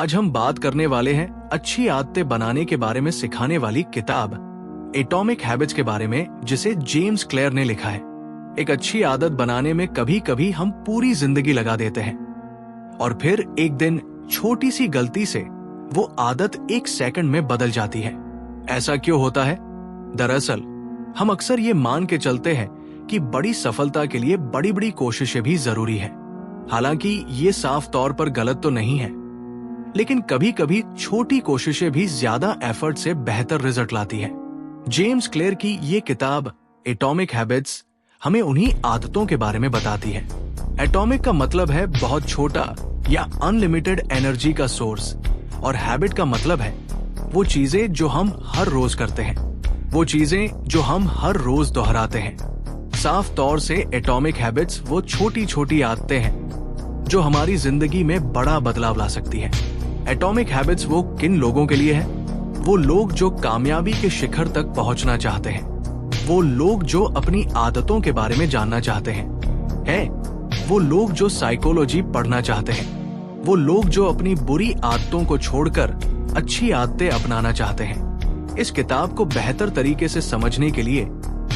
आज हम बात करने वाले हैं अच्छी आदतें बनाने के बारे में सिखाने वाली किताब एटॉमिक हैबिट्स के बारे में, जिसे जेम्स क्लेयर ने लिखा है। एक अच्छी आदत बनाने में कभी कभी हम पूरी जिंदगी लगा देते हैं और फिर एक दिन छोटी सी गलती से वो आदत 1 सेकंड में बदल जाती है। ऐसा क्यों होता है? दरअसल हम अक्सर ये मान के चलते हैं कि बड़ी सफलता के लिए बड़ी बड़ी कोशिशें भी जरूरी है। हालांकि ये साफ तौर पर गलत तो नहीं है, लेकिन कभी कभी छोटी कोशिशें भी ज्यादा एफर्ट से बेहतर रिजल्ट लाती है। जेम्स क्लेयर की ये किताब एटॉमिक हैबिट्स हमें उन्हीं आदतों के बारे में बताती है। एटॉमिक का मतलब है बहुत छोटा या अनलिमिटेड एनर्जी का सोर्स, और हैबिट का मतलब है वो चीजें जो हम हर रोज करते हैं, वो चीजें जो हम हर रोज दोहराते हैं। साफ तौर से एटॉमिक हैबिट्स वो छोटी छोटी आदतें हैं जो हमारी जिंदगी में बड़ा बदलाव ला सकती है। एटॉमिक हैबिट्स वो किन लोगों के लिए है? वो लोग जो कामयाबी के शिखर तक पहुंचना चाहते हैं, वो लोग जो अपनी आदतों के बारे में जानना चाहते हैं, वो लोग जो साइकोलॉजी पढ़ना चाहते हैं, वो लोग जो अपनी बुरी आदतों को छोड़कर अच्छी आदतें अपनाना चाहते हैं। इस किताब को बेहतर तरीके से समझने के लिए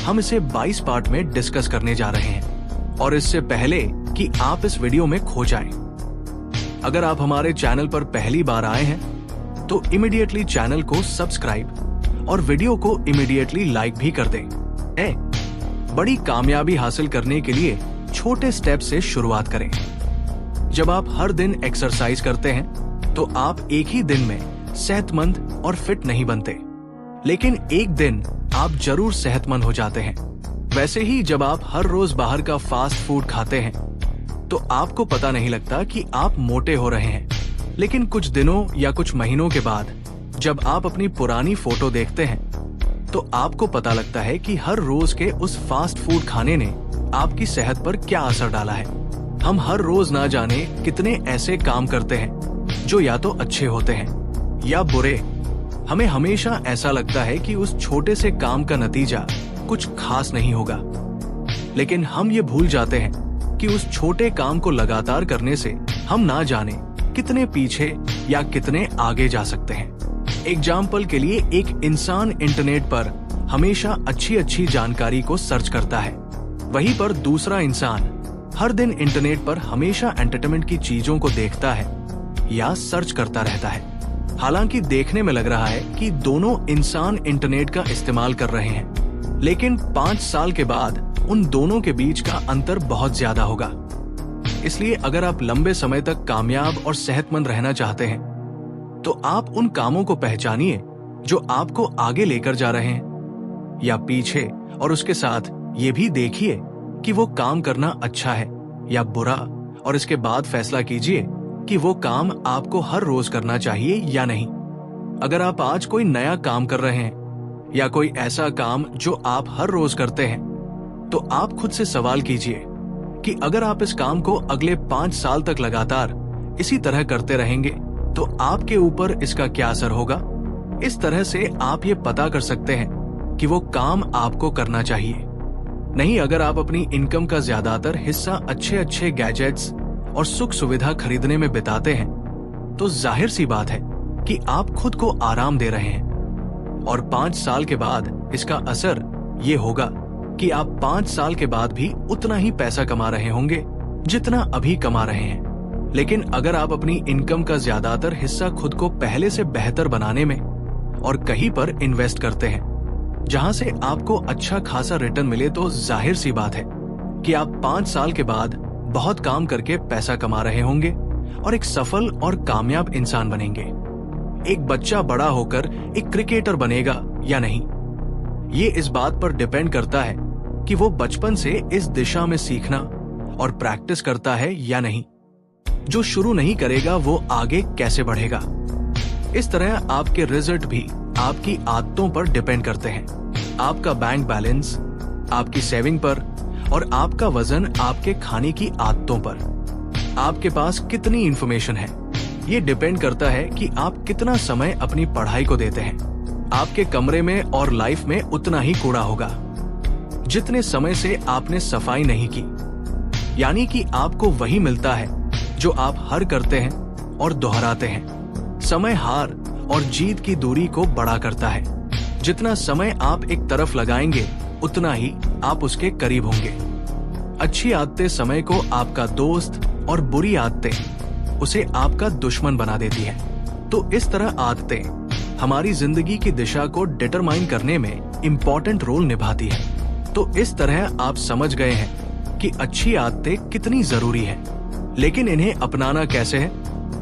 हम इसे 22 पार्ट में डिस्कस करने जा रहे हैं। और इससे पहले कि आप इस वीडियो में खो जाएं, अगर आप हमारे चैनल पर पहली बार आए हैं तो इमीडिएटली चैनल को सब्सक्राइब और वीडियो को इमीडिएटली लाइक भी कर दें। बड़ी कामयाबी हासिल करने के लिए छोटे स्टेप से शुरुआत करें। जब आप हर दिन एक्सरसाइज करते हैं तो आप एक ही दिन में सेहतमंद और फिट नहीं बनते, लेकिन एक दिन आप जरूर सेहतमंद हो जाते हैं। वैसे ही जब आप हर रोज बाहर का फास्ट फूड खाते हैं तो आपको पता नहीं लगता कि आप मोटे हो रहे हैं, लेकिन कुछ दिनों या कुछ महीनों के बाद जब आप अपनी पुरानी फोटो देखते हैं तो आपको पता लगता है कि हर रोज के उस फास्ट फूड खाने ने आपकी सेहत पर क्या असर डाला है। हम हर रोज ना जाने कितने ऐसे काम करते हैं जो या तो अच्छे होते हैं या बुरे। हमें हमेशा ऐसा लगता है कि उस छोटे से काम का नतीजा कुछ खास नहीं होगा, लेकिन हम ये भूल जाते हैं कि उस छोटे काम को लगातार करने से हम ना जाने कितने पीछे या कितने आगे जा सकते हैं। एग्जाम्पल के लिए, एक इंसान इंटरनेट पर हमेशा अच्छी जानकारी को सर्च करता है, वहीं पर दूसरा इंसान हर दिन इंटरनेट पर हमेशा एंटरटेनमेंट की चीजों को देखता है या सर्च करता रहता है। हालांकि देखने में लग रहा है कि दोनों इंसान इंटरनेट का इस्तेमाल कर रहे हैं, लेकिन 5 साल के बाद उन दोनों के बीच का अंतर बहुत ज्यादा होगा। इसलिए अगर आप लंबे समय तक कामयाब और सेहतमंद रहना चाहते हैं तो आप उन कामों को पहचानिए जो आपको आगे लेकर जा रहे हैं या पीछे, और उसके साथ ये भी देखिए कि वो काम करना अच्छा है या बुरा, और इसके बाद फैसला कीजिए कि वो काम आपको हर रोज करना चाहिए या नहीं। अगर आप आज कोई नया काम कर रहे हैं या कोई ऐसा काम जो आप हर रोज करते हैं, तो आप खुद से सवाल कीजिए कि अगर आप इस काम को अगले 5 साल तक लगातार इसी तरह करते रहेंगे तो आपके ऊपर इसका क्या असर होगा। इस तरह से आप ये पता कर सकते हैं कि वो काम आपको करना चाहिए। नहीं, अगर आप अपनी इनकम का ज्यादातर हिस्सा अच्छे गैजेट्स और सुख सुविधा खरीदने में बिताते हैं तो जाहिर सी बात है कि आप खुद को आराम दे रहे हैं, और 5 साल के बाद इसका असर ये होगा कि आप 5 साल के बाद भी उतना ही पैसा कमा रहे होंगे जितना अभी कमा रहे हैं। लेकिन अगर आप अपनी इनकम का ज्यादातर हिस्सा खुद को पहले से बेहतर बनाने में और कहीं पर इन्वेस्ट करते हैं जहां से आपको अच्छा खासा रिटर्न मिले, तो जाहिर सी बात है कि आप 5 साल के बाद बहुत काम करके पैसा कमा रहे होंगे और एक सफल और कामयाब इंसान बनेंगे। एक बच्चा बड़ा होकर एक क्रिकेटर बनेगा या नहीं, ये इस बात पर डिपेंड करता है कि वो बचपन से इस दिशा में सीखना और प्रैक्टिस करता है या नहीं। जो शुरू नहीं करेगा वो आगे कैसे बढ़ेगा। इस तरह आपके रिजल्ट भी आपकी आदतों पर डिपेंड करते हैं। आपका बैंक बैलेंस आपकी सेविंग पर, और आपका वजन आपके खाने की आदतों पर। आपके पास कितनी इंफॉर्मेशन है ये डिपेंड करता है कि आप कितना समय अपनी पढ़ाई को देते हैं। आपके कमरे में और लाइफ में उतना ही कूड़ा होगा जितने समय से आपने सफाई नहीं की, यानी कि आपको वही मिलता है जो आप हर करते हैं और दोहराते हैं। समय हार और जीत की दूरी को बड़ा करता है। जितना समय आप एक तरफ लगाएंगे उतना ही आप उसके करीब होंगे। अच्छी आदतें समय को आपका दोस्त और बुरी आदतें उसे आपका दुश्मन बना देती है। तो इस तरह आदतें हमारी जिंदगी की दिशा को डिटरमाइन करने में इम्पोर्टेंट रोल निभाती है। तो इस तरह आप समझ गए हैं कि अच्छी आदतें कितनी जरूरी है, लेकिन इन्हें अपनाना कैसे है,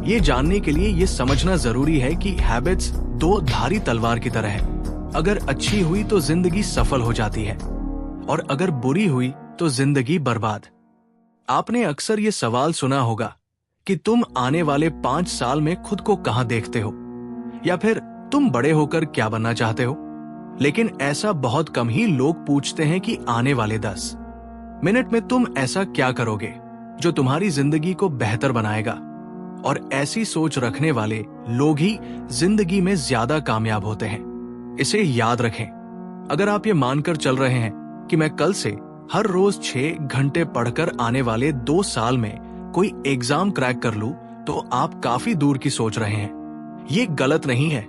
ये जानने के लिए ये समझना जरूरी है कि हैबिट्स दो धारी तलवार की तरह है। अगर अच्छी हुई तो जिंदगी सफल हो जाती है और अगर बुरी हुई तो जिंदगी बर्बाद। आपने अक्सर ये सवाल सुना होगा कि तुम आने वाले 5 साल में खुद को कहां देखते हो, या फिर तुम बड़े होकर क्या बनना चाहते हो। लेकिन ऐसा बहुत कम ही लोग पूछते हैं कि आने वाले 10 मिनट में तुम ऐसा क्या करोगे जो तुम्हारी जिंदगी को बेहतर बनाएगा। और ऐसी सोच रखने वाले लोग ही जिंदगी में ज्यादा कामयाब होते हैं। इसे याद रखें, अगर आप ये मानकर चल रहे हैं कि मैं कल से हर रोज 6 घंटे पढ़कर आने वाले 2 साल में कोई एग्जाम क्रैक कर लूं, तो आप काफी दूर की सोच रहे हैं। ये गलत नहीं है,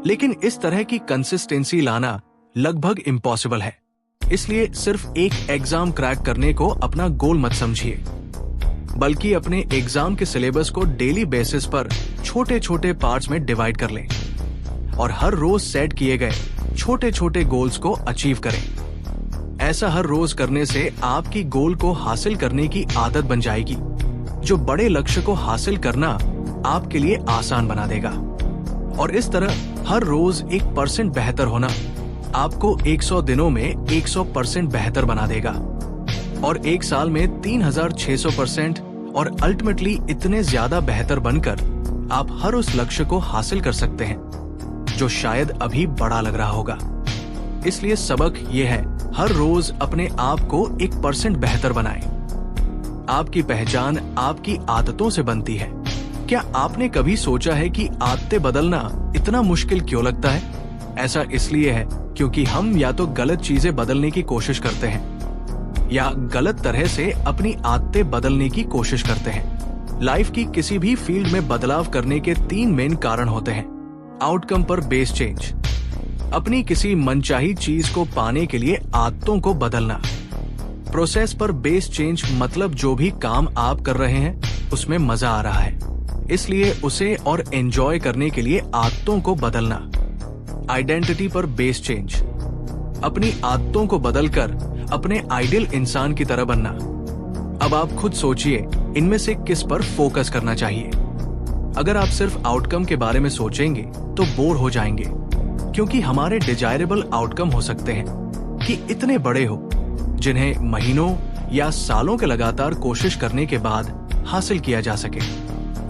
लेकिन इस तरह की कंसिस्टेंसी लाना लगभग इम्पॉसिबल है। इसलिए सिर्फ एक एग्जाम क्रैक करने को अपना गोल मत समझिए, बल्कि अपने एग्जाम के सिलेबस को डेली बेसिस पर छोटे छोटे पार्ट्स में डिवाइड कर लें और हर रोज सेट किए गए छोटे छोटे गोल्स को अचीव करें। ऐसा हर रोज करने से आपकी गोल को हासिल करने की आदत बन जाएगी, जो बड़े लक्ष्य को हासिल करना आपके लिए आसान बना देगा। और इस तरह हर रोज 1% बेहतर होना आपको 100 दिनों में 100% बेहतर बना देगा और 1 साल में 3600% और अल्टीमेटली इतने ज्यादा बेहतर बनकर आप हर उस लक्ष्य को हासिल कर सकते हैं जो शायद अभी बड़ा लग रहा होगा। इसलिए सबक ये है, हर रोज अपने आप को 1% बेहतर बनाएं। आपकी पहचान आपकी आदतों से बनती है। क्या आपने कभी सोचा है कि आदतें बदलना इतना मुश्किल क्यों लगता है? ऐसा इसलिए है क्योंकि हम या तो गलत चीजें बदलने की कोशिश करते हैं या गलत तरह से अपनी आदतें बदलने की कोशिश करते हैं। लाइफ की किसी भी फील्ड में बदलाव करने के 3 मेन कारण होते हैं। आउटकम पर बेस चेंज, अपनी किसी मनचाही चीज को पाने के लिए आदतों को बदलना। प्रोसेस पर बेस चेंज मतलब जो भी काम आप कर रहे हैं उसमें मजा आ रहा है, इसलिए उसे और एंजॉय करने के लिए आदतों को बदलना। आइडेंटिटी पर बेस चेंज, अपनी आदतों को बदलकर अपने आइडियल इंसान की तरह बनना। अब आप खुद सोचिए, इनमें से किस पर फोकस करना चाहिए। अगर आप सिर्फ आउटकम के बारे में सोचेंगे तो बोर हो जाएंगे, क्योंकि हमारे डिजायरेबल आउटकम हो सकते हैं कि इतने बड़े हो जिन्हें महीनों या सालों के लगातार कोशिश करने के बाद हासिल किया जा सके।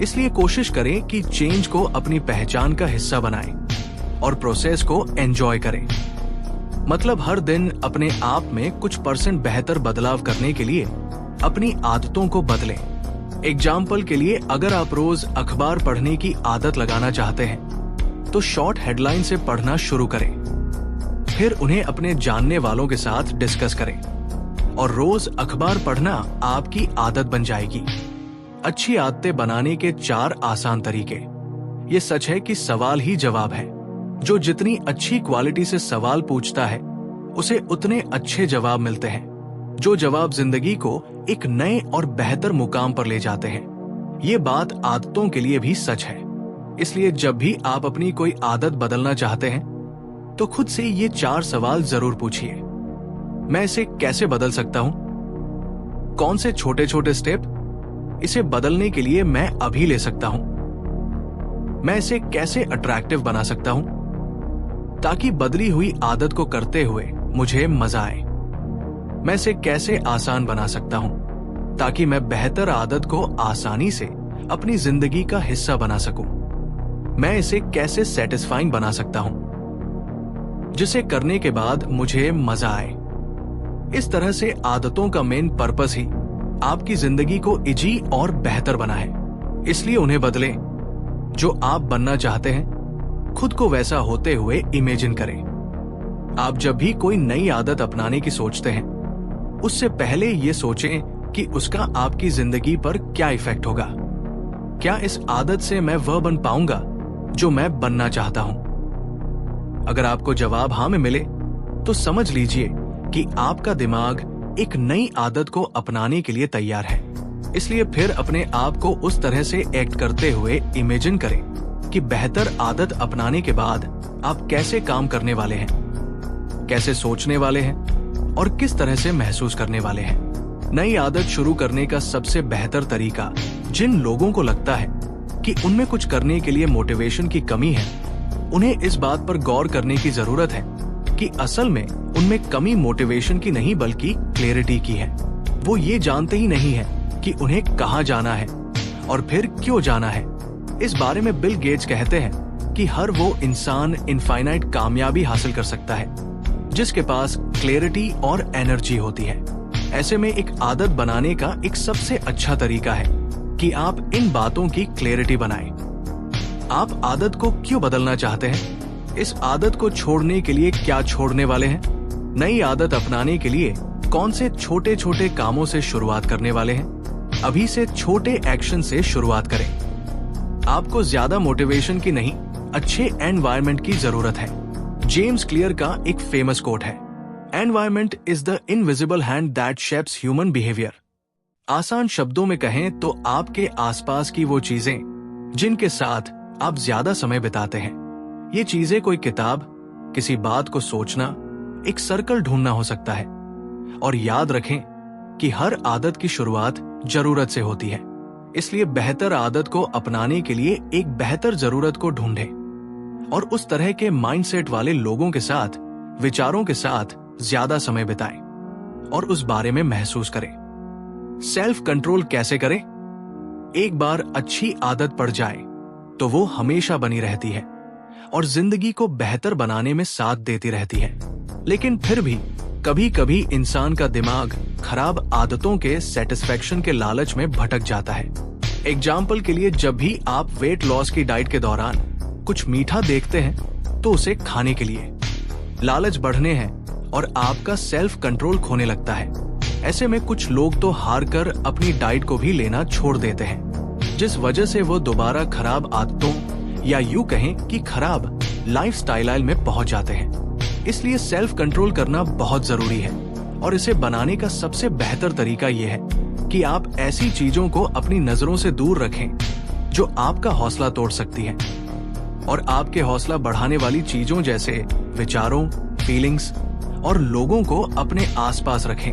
इसलिए कोशिश करें कि चेंज को अपनी पहचान का हिस्सा बनाएं और प्रोसेस को एंजॉय करें। मतलब हर दिन अपने आप में कुछ % बेहतर बदलाव करने के लिए अपनी आदतों को बदलें। एग्जाम्पल के लिए, अगर आप रोज अखबार पढ़ने की आदत लगाना चाहते हैं तो शॉर्ट हेडलाइन से पढ़ना शुरू करें, फिर उन्हें अपने जानने वालों के साथ डिस्कस करें और रोज अखबार पढ़ना आपकी आदत बन जाएगी। अच्छी आदतें बनाने के 4 आसान तरीके। ये सच है कि सवाल ही जवाब है। जो जितनी अच्छी क्वालिटी से सवाल पूछता है उसे उतने अच्छे जवाब मिलते हैं, जो जवाब जिंदगी को एक नए और बेहतर मुकाम पर ले जाते हैं। ये बात आदतों के लिए भी सच है। इसलिए जब भी आप अपनी कोई आदत बदलना चाहते हैं तो खुद से ये 4 सवाल जरूर पूछिए। मैं इसे कैसे बदल सकता हूं? कौन से छोटे छोटे स्टेप इसे बदलने के लिए मैं अभी ले सकता हूं? मैं इसे कैसे अट्रैक्टिव बना सकता हूं ताकि बदली हुई आदत को करते हुए मुझे मजा आए? मैं इसे कैसे आसान बना सकता हूं ताकि मैं बेहतर आदत को आसानी से अपनी जिंदगी का हिस्सा बना सकूं? मैं इसे कैसे सेटिस्फाइंग बना सकता हूं जिसे करने के बाद मुझे मजा आए? इस तरह से आदतों का मेन पर्पस ही आपकी जिंदगी को इजी और बेहतर बना है। इसलिए उन्हें बदलें। जो आप बनना चाहते हैं खुद को वैसा होते हुए इमेजिन करें। आप जब भी कोई नई आदत अपनाने की सोचते हैं उससे पहले ये सोचें कि उसका आपकी जिंदगी पर क्या इफेक्ट होगा। क्या इस आदत से मैं वह बन पाऊंगा जो मैं बनना चाहता हूं? अगर आपको जवाब हाँ में मिले तो समझ लीजिए कि आपका दिमाग एक नई आदत को अपनाने के लिए तैयार है। इसलिए फिर अपने आप को उस तरह से एक्ट करते हुए इमेजिन करें कि बेहतर आदत अपनाने के बाद आप कैसे काम करने वाले हैं, कैसे सोचने वाले हैं और किस तरह से महसूस करने वाले हैं। नई आदत शुरू करने का सबसे बेहतर तरीका जिन लोगों को लगता है कि उनमें कुछ करने के लिए मोटिवेशन की कमी है, उन्हें इस बात पर गौर करने की जरूरत है कि असल में उनमें कमी मोटिवेशन की नहीं बल्कि क्लैरिटी की है। वो ये जानते ही नहीं है कि उन्हें कहाँ जाना है और फिर क्यों जाना है। इस बारे में बिल गेट्स कहते हैं कि हर वो इंसान इनफाइनाइट कामयाबी हासिल कर सकता है जिसके पास क्लैरिटी और एनर्जी होती है। ऐसे में एक आदत बनाने का एक सबसे अच्छा तरीका है कि आप इन बातों की क्लैरिटी बनाएं। आप आदत को क्यों बदलना चाहते हैं? इस आदत को छोड़ने के लिए क्या छोड़ने वाले हैं? नई आदत अपनाने के लिए कौन से छोटे छोटे कामों से शुरुआत करने वाले हैं? अभी से छोटे एक्शन से शुरुआत करें। आपको ज्यादा मोटिवेशन की नहीं, अच्छे एनवायरनमेंट की जरूरत है। जेम्स क्लियर का एक फेमस कोट है, environment is the invisible hand that shapes human behaviour. आसान शब्दों में कहें तो आपके आसपास की वो चीजें जिनके साथ आप ज्यादा समय बिताते हैं। ये चीजें कोई किताब, किसी बात को सोचना, एक सर्कल ढूंढना हो सकता है। और याद रखें कि हर आदत की शुरुआत जरूरत से होती है। इसलिए बेहतर आदत को अपनाने के लिए एक बेहतर जरूरत को ढूंढें और उस तरह के माइंडसेट वाले लोगों के साथ, विचारों के साथ ज्यादा समय बिताएं और उस बारे में महसूस करें। सेल्फ कंट्रोल कैसे करें? एक बार अच्छी आदत पड़ जाए तो वो हमेशा बनी रहती है और जिंदगी को बेहतर बनाने में साथ देती रहती है। लेकिन फिर भी कभी कभी इंसान का दिमाग खराब आदतों के सेटिस्फेक्शन के लालच में भटक जाता है। एग्जाम्पल के लिए, जब भी आप वेट लॉस की डाइट के दौरान कुछ मीठा देखते हैं तो उसे खाने के लिए लालच बढ़ने हैं और आपका सेल्फ कंट्रोल खोने लगता है। ऐसे में कुछ लोग तो हार कर अपनी डाइट को भी लेना छोड़ देते हैं, जिस वजह से वो दोबारा खराब आदतों या यूं कहें कि खराब लाइफस्टाइल में पहुंच जाते हैं। इसलिए सेल्फ कंट्रोल करना बहुत जरूरी है और इसे बनाने का सबसे बेहतर तरीका यह है कि आप ऐसी चीजों को अपनी नजरों से दूर रखें जो आपका हौसला तोड़ सकती हैं, और आपके हौसला बढ़ाने वाली चीजों जैसे विचारों, फीलिंग्स और लोगों को अपने आसपास रखें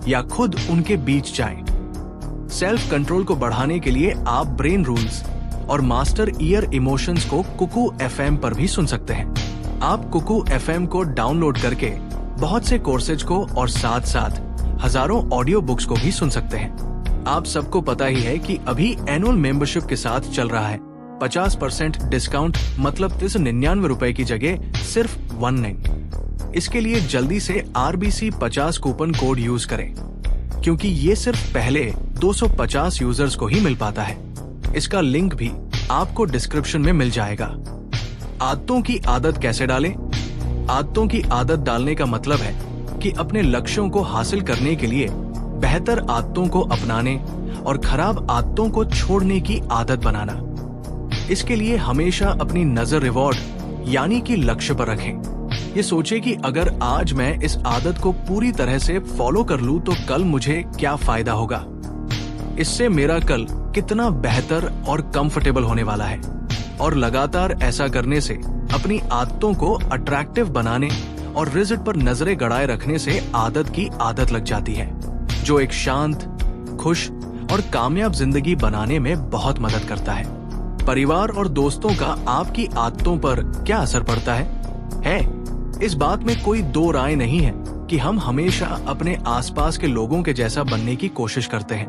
या खुद उनके बीच जाएं। सेल्फ कंट्रोल को बढ़ाने के लिए आप ब्रेन रूल्स और मास्टर ईयर इमोशंस को कुकू FM पर भी सुन सकते हैं। आप कुकू FM को डाउनलोड करके बहुत से कोर्सेज को और साथ साथ हजारों ऑडियो बुक्स को भी सुन सकते हैं। आप सबको पता ही है कि अभी एनुअल मेंबरशिप के साथ चल रहा है 50% डिस्काउंट, मतलब 399 रुपए की जगह सिर्फ 19। इसके लिए जल्दी से RBC 50 कूपन कोड यूज करें, क्योंकि ये सिर्फ पहले 250 यूजर्स को ही मिल पाता है। इसका लिंक भी आपको डिस्क्रिप्शन में मिल जाएगा। आदतों की आदत कैसे डालें? आदतों की आदत डालने का मतलब है कि अपने लक्ष्यों को हासिल करने के लिए बेहतर आदतों को अपनाने और खराब आदतों को छोड़ने की आदत बनाना। इसके लिए हमेशा अपनी नजर रिवॉर्ड यानी कि लक्ष्य पर रखें। ये सोचे कि अगर आज मैं इस आदत को पूरी तरह से फॉलो कर लूं तो कल मुझे क्या फायदा होगा, इससे मेरा कल कितना बेहतर और कंफर्टेबल होने वाला है। और लगातार ऐसा करने से अपनी आदतों को अट्रैक्टिव बनाने और रिजल्ट पर नजरें गड़ाए रखने से आदत की आदत लग जाती है, जो एक शांत, खुश और कामयाब जिंदगी बनाने में बहुत मदद करता है। परिवार और दोस्तों का आपकी आदतों पर क्या असर पड़ता है? इस बात में कोई दो राय नहीं है कि हम हमेशा अपने आसपास के लोगों के जैसा बनने की कोशिश करते हैं।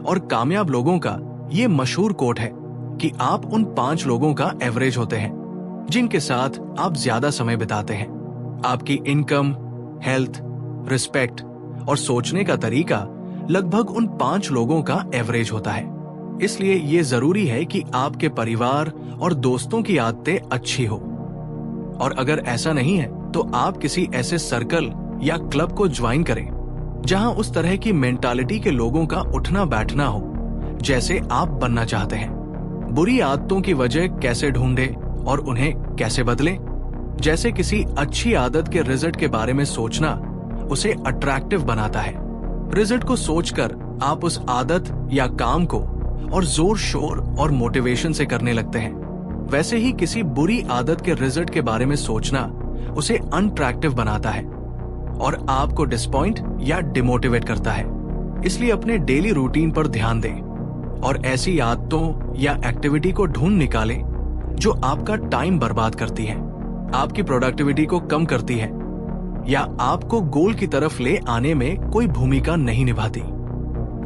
और कामयाब लोगों का ये मशहूर कोट है कि आप उन 5 लोगों का एवरेज होते हैं जिनके साथ आप ज्यादा समय बिताते हैं। आपकी इनकम, हेल्थ, रिस्पेक्ट और सोचने का तरीका लगभग उन 5 लोगों का एवरेज होता है। इसलिए ये जरूरी है कि आपके परिवार और दोस्तों की आदतें अच्छी हो। और अगर ऐसा नहीं है तो आप किसी ऐसे सर्कल या क्लब को ज्वाइन करें जहां उस तरह की मेंटालिटी के लोगों का उठना बैठना हो जैसे आप बनना चाहते हैं। बुरी आदतों की वजह कैसे ढूंढे और उन्हें कैसे बदलें। जैसे किसी अच्छी आदत के रिजल्ट के बारे में सोचना उसे अट्रैक्टिव बनाता है। रिजल्ट को सोचकर आप उस आदत या काम को और जोर शोर और मोटिवेशन से करने लगते हैं। वैसे ही किसी बुरी आदत के रिजल्ट के बारे में सोचना उसे अनअट्रैक्टिव बनाता है और आपको डिसपॉइंट या डिमोटिवेट करता है। इसलिए अपने डेली रूटीन पर ध्यान दें और ऐसी आदतों या एक्टिविटी को ढूंढ निकालें जो आपका टाइम बर्बाद करती है, आपकी प्रोडक्टिविटी को कम करती है या आपको गोल की तरफ ले आने में कोई भूमिका नहीं निभाती।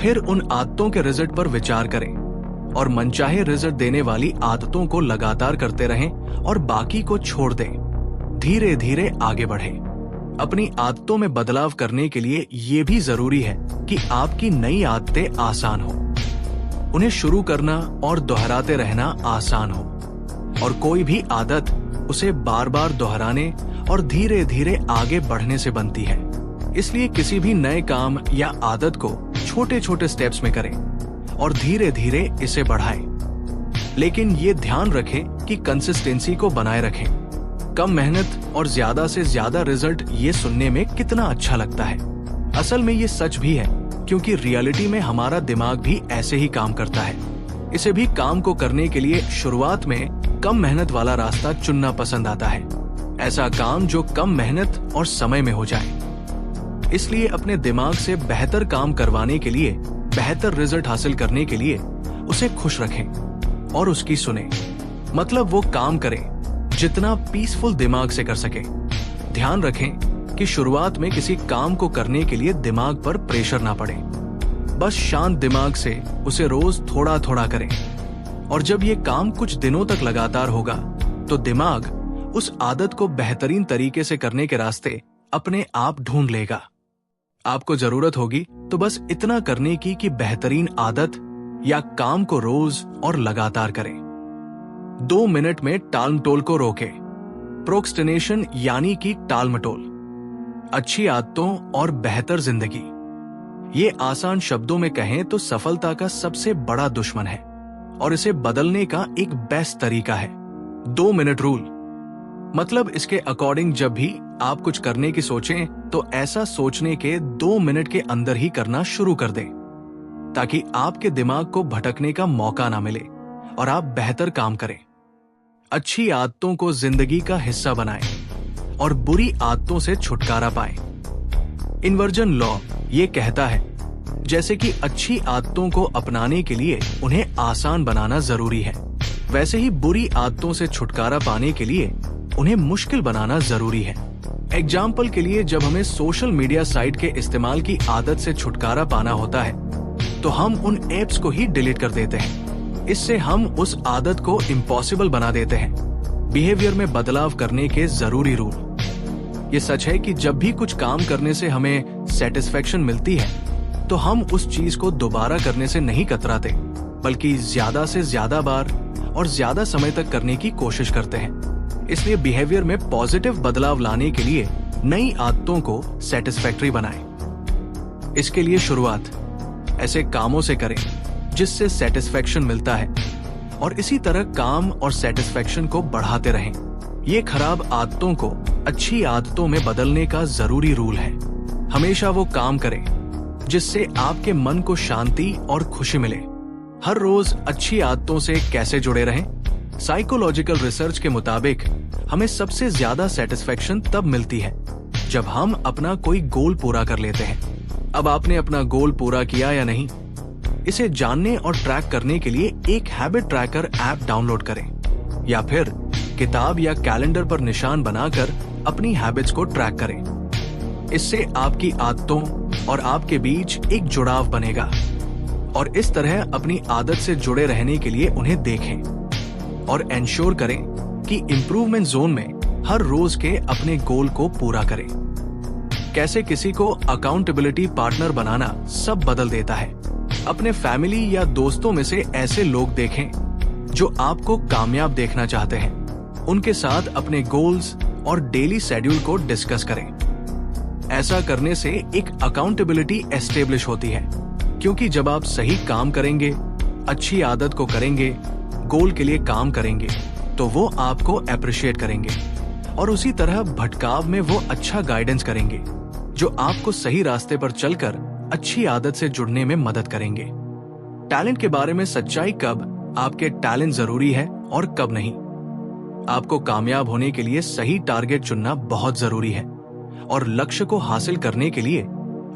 फिर उन आदतों के रिजल्ट पर विचार करें और मनचाहे रिजल्ट देने वाली आदतों को लगातार करते रहें और बाकी को छोड़ दें। धीरे धीरे आगे बढ़ें। अपनी आदतों में बदलाव करने के लिए ये भी जरूरी है कि आपकी नई आदतें आसान हो। उन्हें शुरू करना और दोहराते रहना आसान हो और कोई भी आदत उसे बार बार दोहराने और धीरे धीरे आगे बढ़ने से बनती है। इसलिए किसी भी नए काम या आदत को छोटे छोटे स्टेप्स में करें और धीरे धीरे इसे बढ़ाएं। लेकिन ये ध्यान रखें कि कंसिस्टेंसी को बनाए रखें। कम मेहनत और ज्यादा से ज्यादा रिजल्ट ये सुनने में कितना अच्छा लगता है। असल में ये सच भी है, क्योंकि रियलिटी में हमारा दिमाग भी ऐसे ही काम करता है। इसे भी काम को करने के लिए शुरुआत में कम मेहनत वाला रास्ता चुनना पसंद आता है। ऐसा काम जो कम मेहनत और समय में हो जाए। इसलिए अपने दिमाग से बेहतर काम करवाने के लिए, बेहतर रिजल्ट हासिल करने के लिए उसे खुश रखें और उसकी सुने। मतलब वो काम करें जितना पीसफुल दिमाग से कर सके। ध्यान रखें कि शुरुआत में किसी काम को करने के लिए दिमाग पर प्रेशर ना पड़े। बस शांत दिमाग से उसे रोज थोड़ा थोड़ा करें और जब ये काम कुछ दिनों तक लगातार होगा तो दिमाग उस आदत को बेहतरीन तरीके से करने के रास्ते अपने आप ढूंढ लेगा। आपको जरूरत होगी तो बस इतना करने की कि बेहतरीन आदत या काम को रोज और लगातार करें। 2 मिनट में टालमटोल को रोकें। प्रोक्रेस्टिनेशन यानी कि टालमटोल। अच्छी आदतों और बेहतर जिंदगी। ये आसान शब्दों में कहें तो सफलता का सबसे बड़ा दुश्मन है और इसे बदलने का एक बेस्ट तरीका है 2 मिनट रूल। मतलब इसके अकॉर्डिंग जब भी आप कुछ करने की सोचें तो ऐसा सोचने के 2 मिनट के अंदर ही करना शुरू कर दें, ताकि आपके दिमाग को भटकने का मौका ना मिले और आप बेहतर काम करें। अच्छी आदतों को जिंदगी का हिस्सा बनाएं और बुरी आदतों से छुटकारा पाएं। इन्वर्जन लॉ ये कहता है, जैसे कि अच्छी आदतों को अपनाने के लिए उन्हें आसान बनाना जरूरी है, वैसे ही बुरी आदतों से छुटकारा पाने के लिए उन्हें मुश्किल बनाना जरूरी है। एग्जाम्पल के लिए, जब हमें सोशल मीडिया साइट के इस्तेमाल की आदत से छुटकारा पाना होता है तो हम उन एप्स को ही डिलीट कर देते हैं। इससे हम उस आदत को इम्पॉसिबल बना देते हैं। बिहेवियर में बदलाव करने के जरूरी रूल। ये सच है कि जब भी कुछ काम करने से हमें सेटिस्फेक्शन मिलती है तो हम उस चीज को दोबारा करने से नहीं कतराते, बल्कि ज्यादा से ज्यादा बार और ज्यादा समय तक करने की कोशिश करते हैं। इसलिए बिहेवियर में पॉजिटिव बदलाव लाने के लिए नई आदतों को सेटिस्फैक्टरी बनाएं। इसके लिए शुरुआत ऐसे कामों से करें जिससे सेटिस्फेक्शन मिलता है और इसी तरह काम और सेटिस्फेक्शन को बढ़ाते रहें। ये खराब आदतों को अच्छी आदतों में बदलने का जरूरी रूल है। हमेशा वो काम करें जिससे आपके मन को शांति और खुशी मिले। हर रोज अच्छी आदतों से कैसे जुड़े रहें? साइकोलॉजिकल रिसर्च के मुताबिक हमें सबसे ज्यादा सेटिस्फेक्शन तब मिलती है जब हम अपना कोई गोल पूरा कर लेते हैं। अब आपने अपना गोल पूरा किया या नहीं, इसे जानने और ट्रैक करने के लिए एक हैबिट ट्रैकर ऐप डाउनलोड करें या फिर किताब या कैलेंडर पर निशान बनाकर अपनी हैबिट्स को ट्रैक करें। इससे आपकी आदतों और आपके बीच एक जुड़ाव बनेगा और इस तरह अपनी आदत से जुड़े रहने के लिए उन्हें देखें और एंश्योर करें कि इम्प्रूवमेंट जोन में हर रोज के अपने गोल को पूरा करें। कैसे किसी को अकाउंटेबिलिटी पार्टनर बनाना सब बदल देता है। अपने फैमिली या दोस्तों में से ऐसे लोग देखें जो आपको कामयाब देखना चाहते हैं। उनके साथ अपने गोल्स और डेली शेड्यूल को डिस्कस करें। ऐसा करने से एक अकाउंटेबिलिटी एस्टेब्लिश होती है, क्योंकि जब आप सही काम करेंगे, अच्छी आदत को करेंगे, गोल के लिए काम करेंगे तो वो आपको अप्रिशिएट करेंगे, और उसी तरह भटकाव में वो अच्छा गाइडेंस करेंगे जो आपको सही रास्ते पर चलकर अच्छी आदत से जुड़ने में मदद करेंगे। टैलेंट के बारे में सच्चाई, कब आपके टैलेंट जरूरी है और कब नहीं। आपको कामयाब होने के लिए सही टारगेट चुनना बहुत जरूरी है, और लक्ष्य को हासिल करने के लिए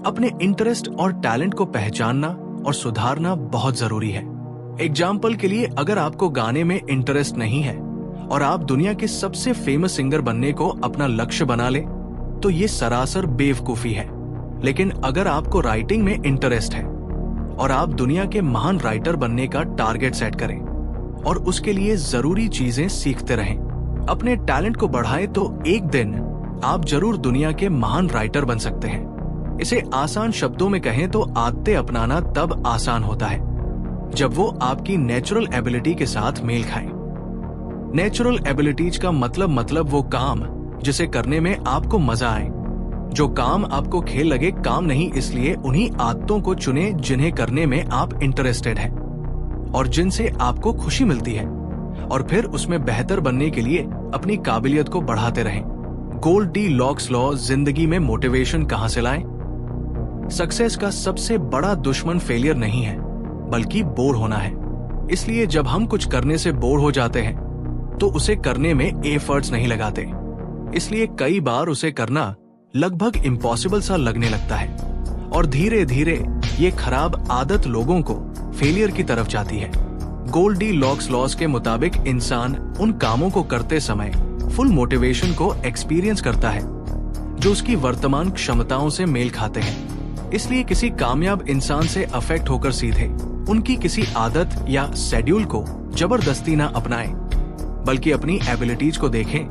अपने इंटरेस्ट और टैलेंट को पहचानना और सुधारना बहुत जरूरी है। एग्जाम्पल के लिए, अगर आपको गाने में इंटरेस्ट नहीं है और आप दुनिया के सबसे फेमस सिंगर बनने को अपना लक्ष्य बना ले, तो ये सरासर बेवकूफी है। लेकिन अगर आपको राइटिंग में इंटरेस्ट है और आप दुनिया के महान राइटर बनने का टारगेट सेट करें और उसके लिए जरूरी चीजें सीखते रहें, अपने टैलेंट को बढ़ाएं, तो एक दिन आप जरूर दुनिया के महान राइटर बन सकते हैं। इसे आसान शब्दों में कहें तो आदतें अपनाना तब आसान होता है जब वो आपकी नेचुरल एबिलिटी के साथ मेल खाएं। नेचुरल एबिलिटीज का मतलब वो काम जिसे करने में आपको मजा आए। जो काम आपको खेल लगे काम नहीं, इसलिए उन्हीं आदतों को चुने जिन्हें करने में आप इंटरेस्टेड हैं और जिनसे आपको खुशी मिलती है, और फिर उसमें बेहतर बनने के लिए अपनी काबिलियत को बढ़ाते रहें। गोल्डीलॉक्स लॉ, जिंदगी में मोटिवेशन कहां से लाएं? सक्सेस का सबसे बड़ा दुश्मन फेलियर नहीं है बल्कि बोर होना है। इसलिए जब हम कुछ करने से बोर हो जाते हैं तो उसे करने में एफर्ट्स नहीं लगाते, इसलिए कई बार उसे करना लगभग इम्पॉसिबल सा लगने लगता है, और धीरे धीरे ये खराब आदत लोगों को फेलियर की तरफ जाती है। गोल्डीलॉक्स लॉस के मुताबिक इंसान उन कामों को करते समय फुल मोटिवेशन को एक्सपीरियंस करता है जो उसकी वर्तमान क्षमताओं से मेल खाते हैं। इसलिए किसी कामयाब इंसान से अफेक्ट होकर सीधे उनकी किसी आदत या शेड्यूल को जबरदस्ती ना अपनाएं, बल्कि अपनी एबिलिटीज को देखें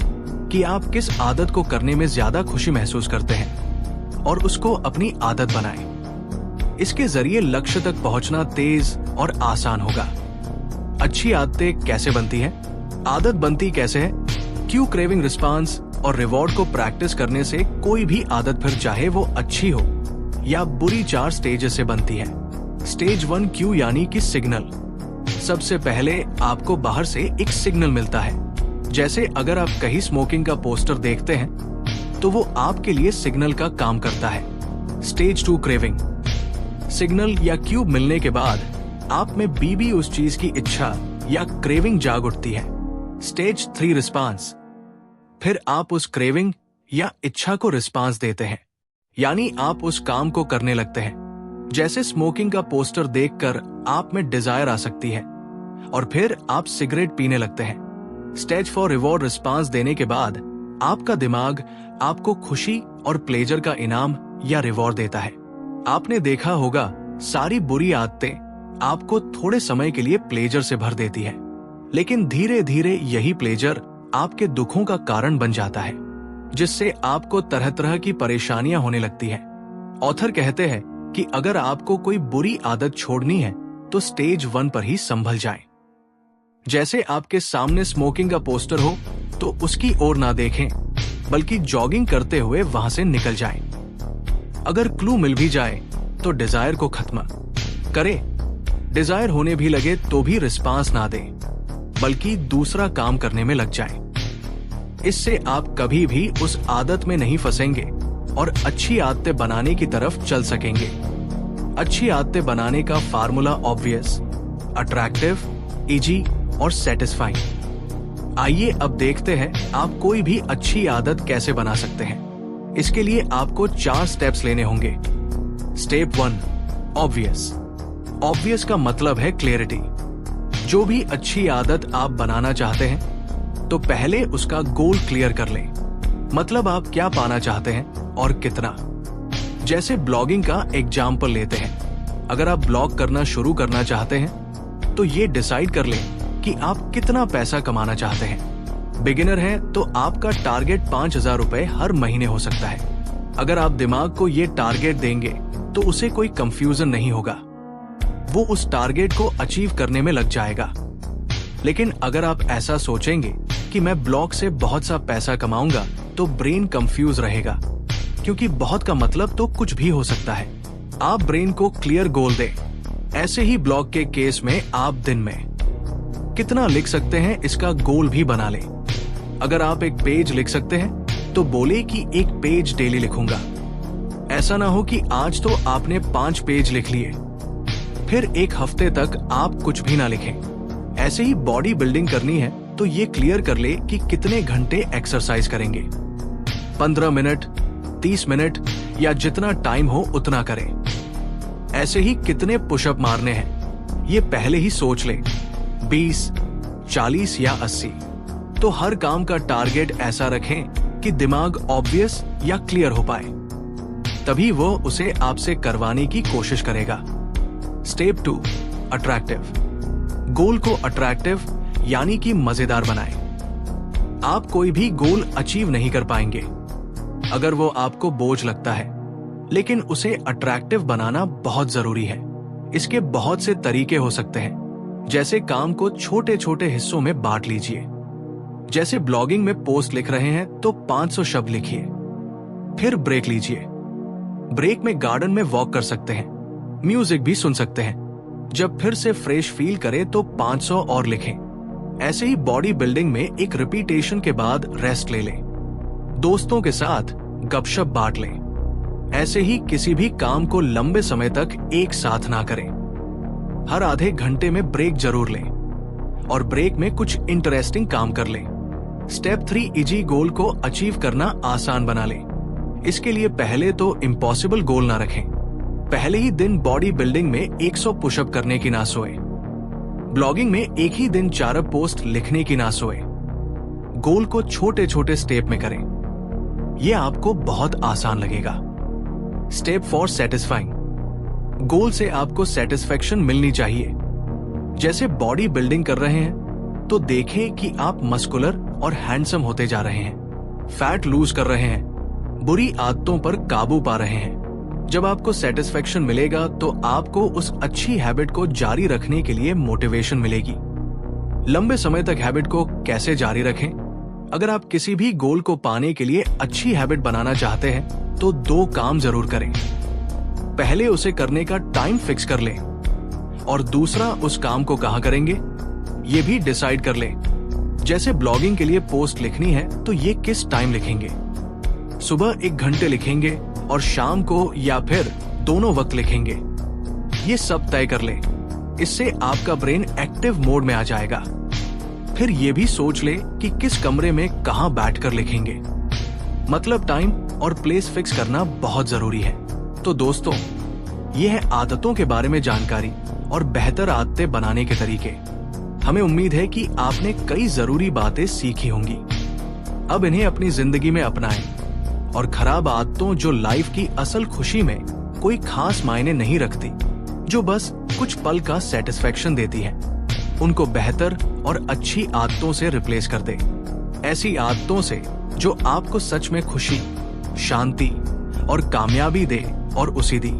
कि आप किस आदत को करने में ज्यादा खुशी महसूस करते हैं और उसको अपनी आदत बनाएं। इसके जरिए लक्ष्य तक पहुंचना तेज और आसान होगा। अच्छी आदतें कैसे बनती हैं? आदत बनती कैसे है? क्यू क्रेविंग रिस्पांस और रिवॉर्ड को प्रैक्टिस करने से कोई भी आदत, फिर चाहे वो अच्छी हो या बुरी, 4 स्टेजेस से बनती है। स्टेज 1 क्यू यानी कि सिग्नल। सबसे पहले आपको बाहर से एक सिग्नल मिलता है, जैसे अगर आप कहीं स्मोकिंग का पोस्टर देखते हैं तो वो आपके लिए सिग्नल का काम करता है। Stage 2 craving. सिग्नल या क्यू मिलने के बाद आप में बीबी उस चीज की इच्छा या क्रेविंग जाग उठती है। Stage 3 response. फिर आप उस क्रेविंग या इच्छा को रिस्पांस देते हैं, यानी आप उस काम को करने लगते हैं। जैसे स्मोकिंग का पोस्टर देखकर आप में डिजायर आ सकती है और फिर आप सिगरेट पीने लगते हैं। स्टेज 4 रिवॉर्ड रिस्पांस देने के बाद आपका दिमाग आपको खुशी और प्लेजर का इनाम या रिवॉर्ड देता है। आपने देखा होगा, सारी बुरी आदतें आपको थोड़े समय के लिए प्लेजर से भर देती है, लेकिन धीरे धीरे यही प्लेजर आपके दुखों का कारण बन जाता है, जिससे आपको तरह तरह की परेशानियां होने लगती है। ऑथर कहते हैं कि अगर आपको कोई बुरी आदत छोड़नी है तो स्टेज 1 पर ही संभल जाएं। जैसे आपके सामने स्मोकिंग का पोस्टर हो तो उसकी ओर ना देखें, बल्कि जॉगिंग करते हुए वहां से निकल जाएं। अगर क्लू मिल भी जाए तो डिजायर को खत्म करें। डिजायर होने भी लगे तो भी रिस्पांस ना दें, बल्कि दूसरा काम करने में लग जाएं। इससे आप कभी भी उस आदत में नहीं फंसेंगे और अच्छी आदतें बनाने की तरफ चल सकेंगे। अच्छी आदतें बनाने का फार्मूला ऑब्वियस, अट्रैक्टिव, इजी और सेटिस्फाइंग। आइए अब देखते हैं आप कोई भी अच्छी आदत कैसे बना सकते हैं। इसके लिए आपको 4 स्टेप्स लेने होंगे। Step 1 obvious. ऑब्वियस का मतलब है क्लैरिटी। जो भी अच्छी आदत आप बनाना चाहते हैं तो पहले उसका गोल क्लियर कर लें, मतलब आप क्या पाना चाहते हैं और कितना। जैसे ब्लॉगिंग का एग्जाम्पल लेते हैं। अगर आप ब्लॉग करना शुरू करना चाहते हैं तो ये डिसाइड कर लें कि आप कितना पैसा कमाना चाहते हैं। बिगिनर हैं तो आपका टारगेट 5,000 रुपए हर महीने हो सकता है। अगर आप दिमाग को ये टारगेट देंगे तो उसे कोई कंफ्यूजन नहीं होगा, वो उस टारगेट को अचीव करने में लग जाएगा। लेकिन अगर आप ऐसा सोचेंगे कि मैं ब्लॉग से बहुत सा पैसा कमाऊंगा तो ब्रेन कंफ्यूज रहेगा, क्योंकि बहुत का मतलब तो कुछ भी हो सकता है। आप ब्रेन को क्लियर गोल दें। ऐसे ही ब्लॉग के केस में आप दिन में कितना लिख सकते हैं इसका गोल भी बना ले। अगर आप एक पेज लिख सकते हैं तो बोले कि एक पेज डेली लिखूंगा। ऐसा ना हो कि आज तो आपने 5 पेज लिख लिए, फिर एक हफ्ते तक आप कुछ भी ना लिखें। ऐसे ही बॉडी बिल्डिंग करनी है तो ये क्लियर कर ले कि कितने घंटे एक्सरसाइज करेंगे। 15 मिनट, 30 मिनट या जितना टाइम हो उतना करें। ऐसे ही कितने पुशअप मारने हैं ये पहले ही सोच ले, 20, 40 या 80। तो हर काम का टारगेट ऐसा रखें कि दिमाग ऑब्वियस या क्लियर हो पाए, तभी वो उसे आपसे करवाने की कोशिश करेगा। Step 2, attractive. गोल को अट्रैक्टिव यानी कि मजेदार बनाएं। आप कोई भी गोल अचीव नहीं कर पाएंगे अगर वो आपको बोझ लगता है, लेकिन उसे अट्रैक्टिव बनाना बहुत जरूरी है। इसके बहुत से तरीके हो सकते हैं, जैसे काम को छोटे छोटे हिस्सों में बांट लीजिए। जैसे ब्लॉगिंग में पोस्ट लिख रहे हैं तो 500 शब्द लिखिए, फिर ब्रेक लीजिए। ब्रेक में गार्डन में वॉक कर सकते हैं, म्यूजिक भी सुन सकते हैं। जब फिर से फ्रेश फील करे तो 500 और लिखें। ऐसे ही बॉडी बिल्डिंग में एक रिपीटेशन के बाद रेस्ट ले लें। दोस्तों के साथ गपशप बांट लें। ऐसे ही किसी भी काम को लंबे समय तक एक साथ ना करें। हर आधे घंटे में ब्रेक जरूर लें और ब्रेक में कुछ इंटरेस्टिंग काम कर लें। स्टेप 3, इजी गोल को अचीव करना आसान बना लें। इसके लिए पहले तो इम्पॉसिबल गोल ना रखें। पहले ही दिन बॉडी बिल्डिंग में 100 पुशअप करने की ना सोए। ब्लॉगिंग में एक ही दिन 4 पोस्ट लिखने की ना सोए। गोल को छोटे छोटे स्टेप में करें, यह आपको बहुत आसान लगेगा। Step 4, satisfying. गोल से आपको सेटिस्फेक्शन मिलनी चाहिए। जैसे बॉडी बिल्डिंग कर रहे हैं तो देखें कि आप मस्कुलर और हैंडसम होते जा रहे हैं, फैट लूज कर रहे हैं, बुरी आदतों पर काबू पा रहे हैं। जब आपको सेटिस्फेक्शन मिलेगा तो आपको उस अच्छी हैबिट को जारी रखने के लिए मोटिवेशन मिलेगी। लंबे समय तक हैबिट को कैसे जारी रखें? अगर आप किसी भी गोल को पाने के लिए अच्छी हैबिट बनाना चाहते हैं तो 2 काम जरूर करें। पहले उसे करने का टाइम फिक्स कर लें और दूसरा उस काम को कहां करेंगे ये भी डिसाइड कर लें। जैसे ब्लॉगिंग के लिए पोस्ट लिखनी है तो ये किस टाइम लिखेंगे? सुबह 1 घंटे लिखेंगे और शाम को या फिर दोनों वक्त लिखेंगे? ये सब तय कर लें। इससे आपका ब्रेन एक्टिव मोड में आ जाएगा। फिर ये भी सोच ले कि किस कमरे में कहां बैठकर लिखेंगे। मतलब टाइम और प्लेस फिक्स करना बहुत जरूरी है। तो दोस्तों, ये है आदतों के बारे में जानकारी और बेहतर आदतें बनाने के तरीके। हमें उम्मीद है कि आपने कई जरूरी बातें सीखी होंगी। अब इन्हें अपनी जिंदगी में अपनाएं और खराब आदतों जो लाइफ की असल खुशी में कोई खास मायने नहीं रखती, जो बस कुछ पल का सेटिस्फेक्शन देती है, उनको बेहतर और अच्छी आदतों से रिप्लेस कर दे। ऐसी आदतों से जो आपको सच में खुशी, शांति और कामयाबी दे और उसी दी।